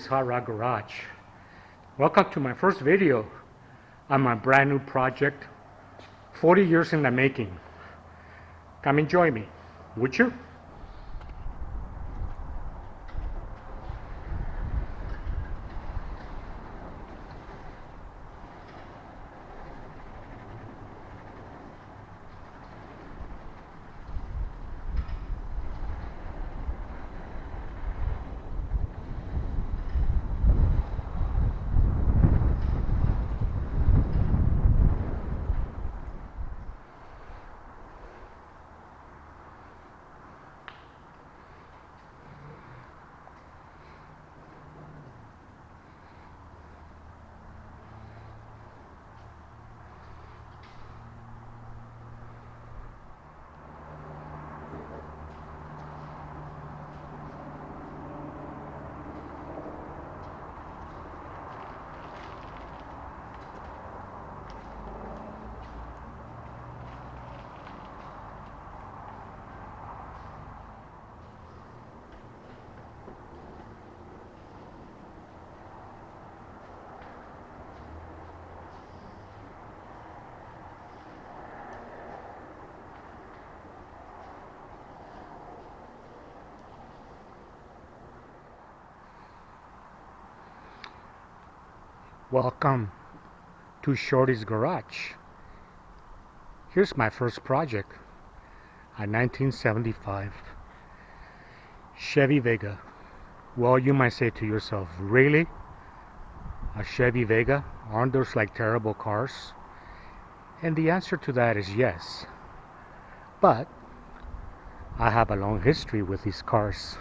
Shorty's Hot Rod Garage. Welcome to my first video on my brand new project, 40 years in the making. Come and join me, would you? Welcome to Shorty's Garage. Here's my first project, a 1975 Chevy Vega. Well, you might say to yourself, really? A Chevy Vega? Aren't those like terrible cars? And the answer to that is yes. But I have a long history with these cars.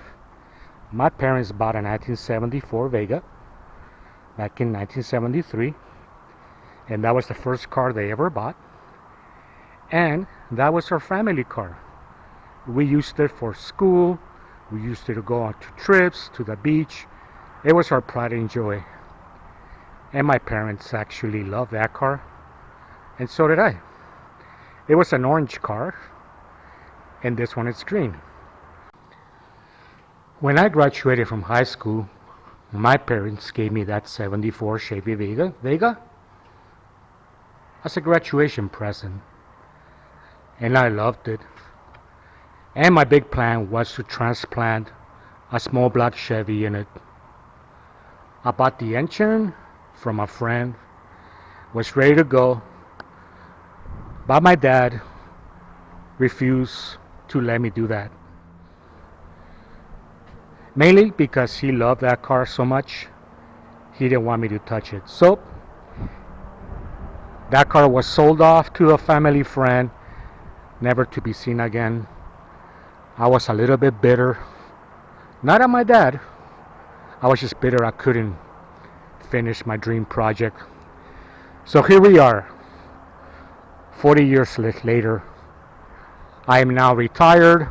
My parents bought a 1974 Vega back in 1973, and that was the first car they ever bought, and that was our family car. We used it for school, we used it to go on to trips, to the beach. It was our pride and joy, and my parents actually loved that car, and so did I. It was an orange car, and this one is green. When I graduated from high school, my parents gave me that 74 Chevy Vega as a graduation present, and I loved it. And my big plan was to transplant a small black Chevy in it. I bought the engine from a friend, was ready to go, but my dad refused to let me do that. Mainly because he loved that car so much, he didn't want me to touch it. So that car was sold off to a family friend, never to be seen again. I was a little bit bitter, not at my dad. I was just bitter I couldn't finish my dream project. So here we are, 40 years later. I am now retired.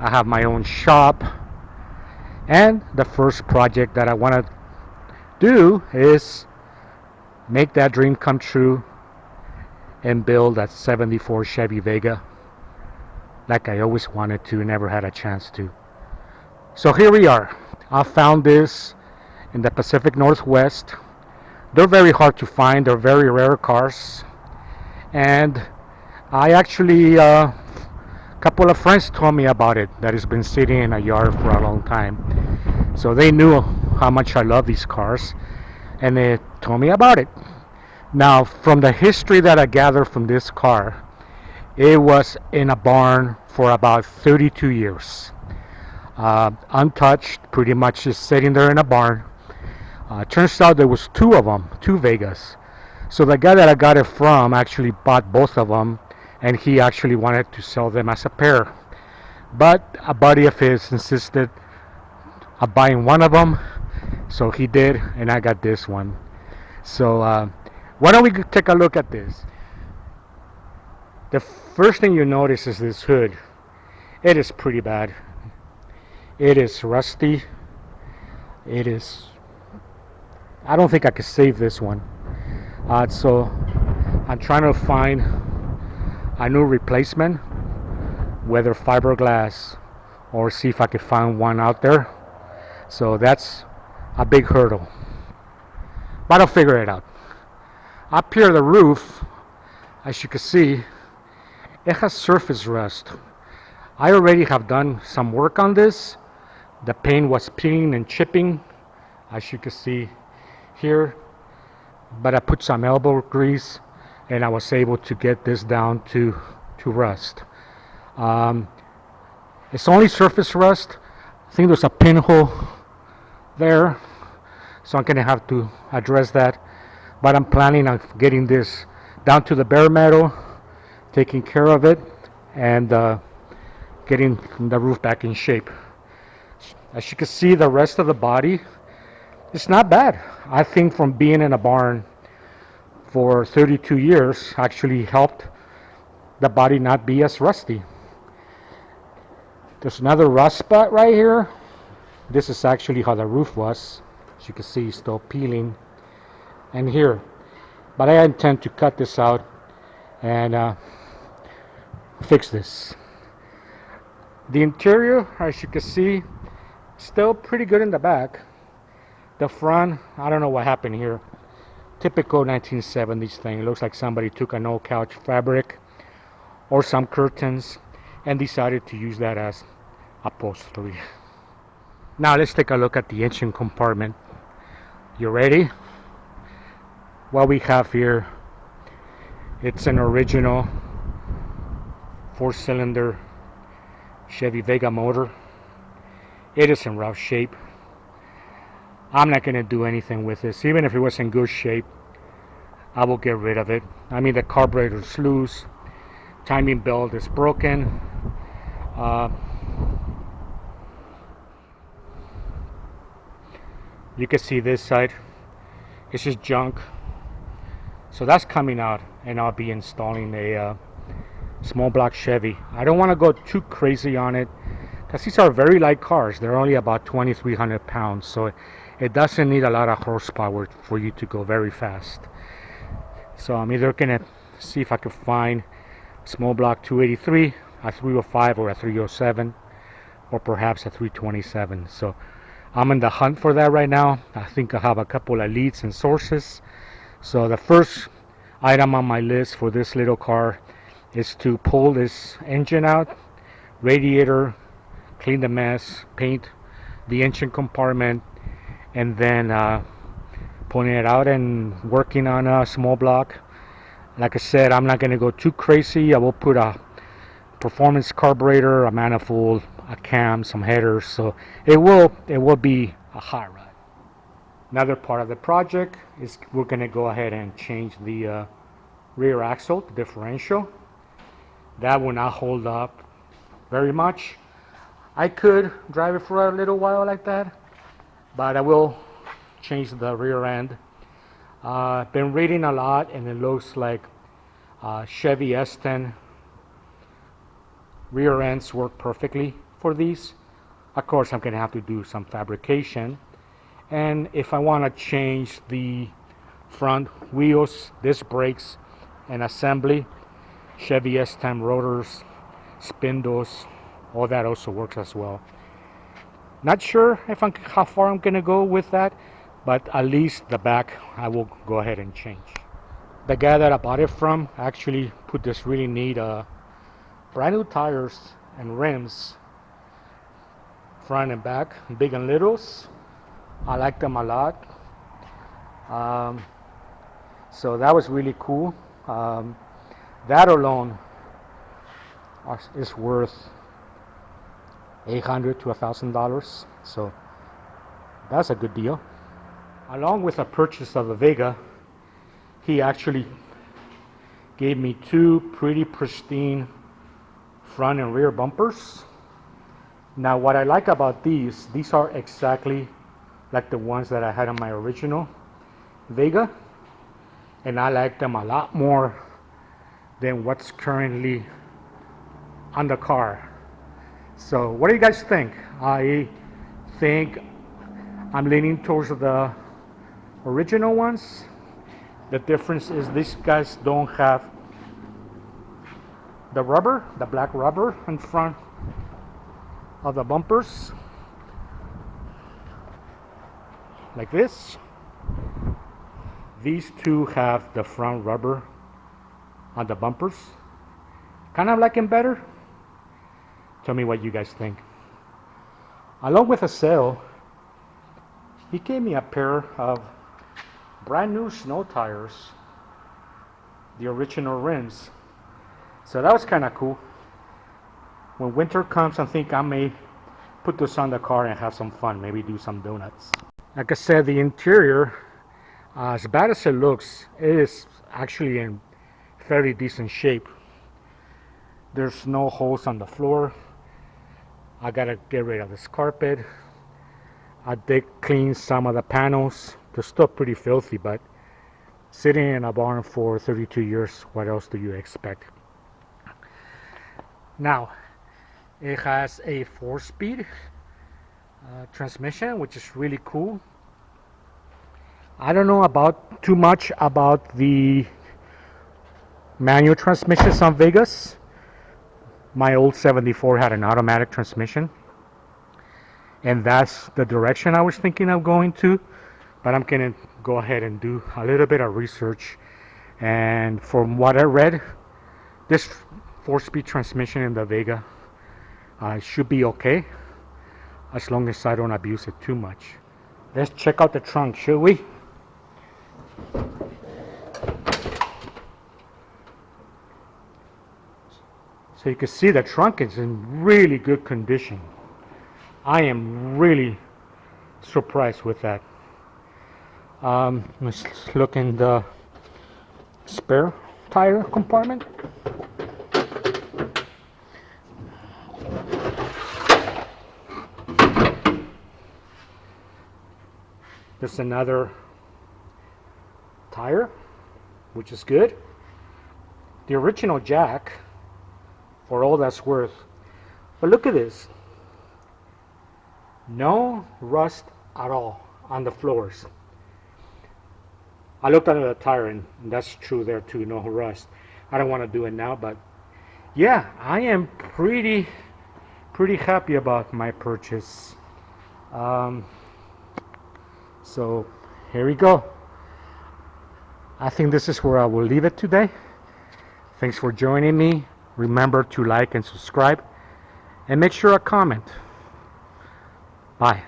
I have my own shop. And the first project that I want to do is make that dream come true and build that 74 Chevy Vega like I always wanted to, never had a chance to. So here we are. I found this in the Pacific Northwest. They're very hard to find. They're very rare cars. And I actually couple of friends told me about it, that it's been sitting in a yard for a long time. So they knew how much I love these cars, and they told me about it. Now, from the history that I gathered from this car, it was in a barn for about 32 years. Untouched, pretty much just sitting there in a barn. Turns out there was two of them, two Vegas. So the guy that I got it from actually bought both of them, and he actually wanted to sell them as a pair. But a buddy of his insisted on buying one of them, so he did, and I got this one. So why don't we take a look at this? The first thing you notice is this hood. It is pretty bad. It is rusty. It is, I don't think I could save this one. So I'm trying to find a new replacement, whether fiberglass or see if I could find one out there. So that's a big hurdle. But I'll figure it out. Up here, the roof, as you can see, it has surface rust. I already have done some work on this. The paint was peeling and chipping, as you can see here. But I put some elbow grease and I was able to get this down to rust. It's only surface rust. I think there's a pinhole there, so I'm gonna have to address that. But I'm planning on getting this down to the bare metal, taking care of it, and getting the roof back in shape. As you can see, the rest of the body, it's not bad. I think from being in a barn for 32 years actually helped the body not be as rusty. There's another rust spot right here. This is actually how the roof was. As you can see, still peeling. And here. But I intend to cut this out and fix this. The interior, as you can see, still pretty good in the back. The front, I don't know what happened here. Typical 1970s thing. It looks like somebody took an old couch fabric or some curtains and decided to use that as upholstery. Now let's take a look at the engine compartment. You ready? What we have here, it's an original 4-cylinder Chevy Vega motor. It is in rough shape. I'm not going to do anything with this. Even if it was in good shape, I will get rid of it. I mean, the carburetor is loose, timing belt is broken. You can see this side, it's just junk. So that's coming out, and I'll be installing a small block Chevy. I don't want to go too crazy on it because these are very light cars. They're only about 2,300 pounds, so it doesn't need a lot of horsepower for you to go very fast. So I'm either gonna see if I can find small block 283, a 305 or a 307, or perhaps a 327. So I'm in the hunt for that right now. I think I have a couple of leads and sources. So the first item on my list for this little car is to pull this engine out, radiator, clean the mess, paint the engine compartment, and then pulling it out and working on a small block. Like I said, I'm not going to go too crazy. I will put a performance carburetor, a manifold, a cam, some headers, so it will be a hot rod. Another part of the project is we're going to go ahead and change the rear axle, the differential. That will not hold up very much. I could drive it for a little while like that, but I will change the rear end. Been reading a lot, and it looks like Chevy S10 rear ends work perfectly for these. Of course, I'm going to have to do some fabrication. And if I want to change the front wheels, disc brakes, and assembly, Chevy S10 rotors, spindles, all that also works as well. Not sure how far I'm going to go with that, but at least the back I will go ahead and change. The guy that I bought it from actually put this really neat brand new tires and rims, front and back, big and littles. I like them a lot. So that was really cool. That alone is worth $800 to $1,000. So that's a good deal. Along with the purchase of the Vega, he actually gave me two pretty pristine front and rear bumpers. Now what I like about these are exactly like the ones that I had on my original Vega, and I like them a lot more than what's currently on the car. So what do you guys think? I think I'm leaning towards the original ones. The difference is these guys don't have the rubber, the black rubber in front of the bumpers. like this. These two have the front rubber on the bumpers. Kind of like them better. Tell me what you guys think. Along with a sale, he gave me a pair of brand new snow tires, the original rims. So that was kind of cool. When winter comes, I think I may put this on the car and have some fun, maybe do some donuts. Like I said, the interior, as bad as it looks, it is actually in fairly decent shape. There's no holes on the floor. I gotta get rid of this carpet. I did clean some of the panels. They're still pretty filthy, but sitting in a barn for 32 years, what else do you expect? Now, it has a 4-speed transmission, which is really cool. I don't know about too much about the manual transmissions on Vegas. My old 74 had an automatic transmission, and that's the direction I was thinking of going to, but I'm gonna go ahead and do a little bit of research, and from what I read, this 4-speed transmission in the Vega should be okay, as long as I don't abuse it too much. Let's check out the trunk, shall we? So you can see the trunk is in really good condition. I am really surprised with that. Let's look in the spare tire compartment. There's another tire, which is good. The original jack, for all that's worth. But look at this. No rust at all on the floors. I looked under the tire and that's true there too, no rust. I don't want to do it now, but yeah, I am pretty happy about my purchase. So here we go. I think this is where I will leave it today. Thanks for joining me. Remember to like and subscribe, and make sure to comment. Bye.